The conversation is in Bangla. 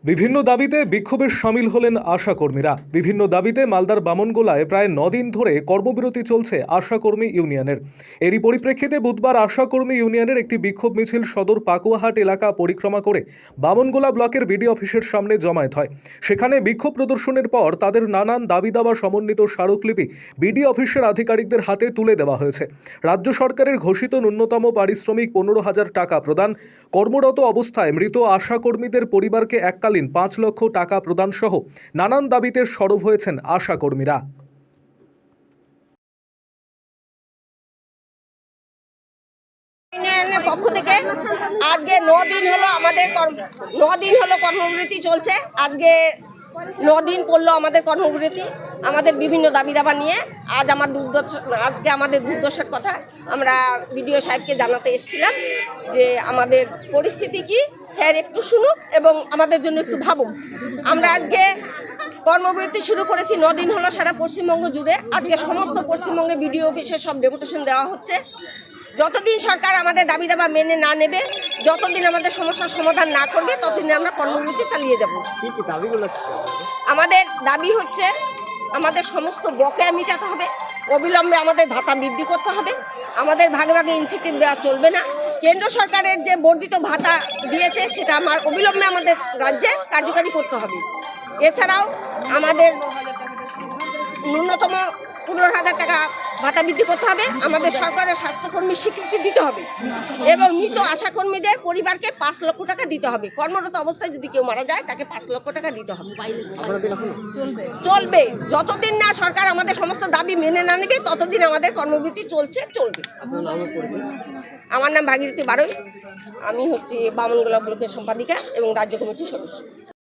বিভিন্ন দাবিতে বিক্ষোভে সামিল হলেন আশাকর্মীরা। বিভিন্ন দাবিতে মালদার বামনগোলায় প্রায় 9 দিন ধরে কর্মবিরতি চলছে আশাকর্মী ইউনিয়নের। এরই পরিপ্রেক্ষিতে বুধবার আশাকর্মী ইউনিয়নের একটি বিক্ষোভ মিছিল সদর পাকুয়াহাট এলাকা পরিক্রমা করে বামনগোলা ব্লকের বিডি অফিসের সামনে জমায়েত হয়। সেখানে বিক্ষোভ প্রদর্শনের পর তাদের নানান দাবি দাওয়া সমন্বিত স্মারকলিপি বিডি অফিসের আধিকারিকদের হাতে তুলে দেওয়া হয়েছে। রাজ্য সরকারের ঘোষিত ন্যূনতম পারিশ্রমিক 15,000 টাকা প্রদান, কর্মরত অবস্থায় মৃত আশাকর্মীদের পরিবারকে এককালীন 5 লক্ষ টাকা প্রদান সহ নানান দাবিতে সরব হয়েছেন আশাকর্মীরা। ইউনিয়নের পক্ষ থেকে আজকে 9 দিন হলো কর্মবিরতি চলছে। আজকে 9 দিন পড়লো আমাদের কর্মবিরতি, আমাদের বিভিন্ন দাবি দাবা নিয়ে। আজকে আমাদের দুর্দশার কথা আমরা বিডিও সাহেবকে জানাতে এসেছিলাম যে আমাদের পরিস্থিতি কি, স্যার একটু শুনুক এবং আমাদের জন্য একটু ভাবুক। আমরা আজকে কর্মবিরতি শুরু করেছি, 9 দিন হলো সারা পশ্চিমবঙ্গ জুড়ে। আজকে সমস্ত পশ্চিমবঙ্গে বিডিও অফিসে সব ডেপুটেশন দেওয়া হচ্ছে। যতদিন সরকার আমাদের দাবি দাবা মেনে না নেবে, যতদিন আমাদের সমস্যার সমাধান না করবে, ততদিন আমরা কর্মবিরতি চালিয়ে যাব। আমাদের দাবি হচ্ছে আমাদের সমস্ত বকেয়া মেটাতে হবে, অবিলম্বে আমাদের ভাতা বৃদ্ধি করতে হবে, আমাদের ভাগে ভাগে ইনসেন্টিভ দেওয়া চলবে না। কেন্দ্র সরকারের যে বর্ধিত ভাতা দিয়েছে সেটা অবিলম্বে আমাদের রাজ্যে কার্যকারী করতে হবে। এছাড়াও আমাদের ন্যূনতম 15,000 টাকা ভাতা বৃদ্ধি করতে হবে, আমাদের সরকারের স্বাস্থ্যকর্মীর স্বীকৃতি দিতে হবে এবং মৃত আশাকর্মীদের পরিবারকে 5 লক্ষ টাকা দিতে হবে। কর্মরত অবস্থায় যদি কেউ মারা যায় তাকে 5 লক্ষ টাকা দিতে হবে। চলবে যতদিন না সরকার আমাদের সমস্ত দাবি মেনে না নেবে, ততদিন আমাদের কর্মবিরতি চলবে। আমার নাম ভাগীরথী বারই, আমি হচ্ছি বামনগোলা ব্লকের সম্পাদিকা এবং রাজ্য কমিটির সদস্য।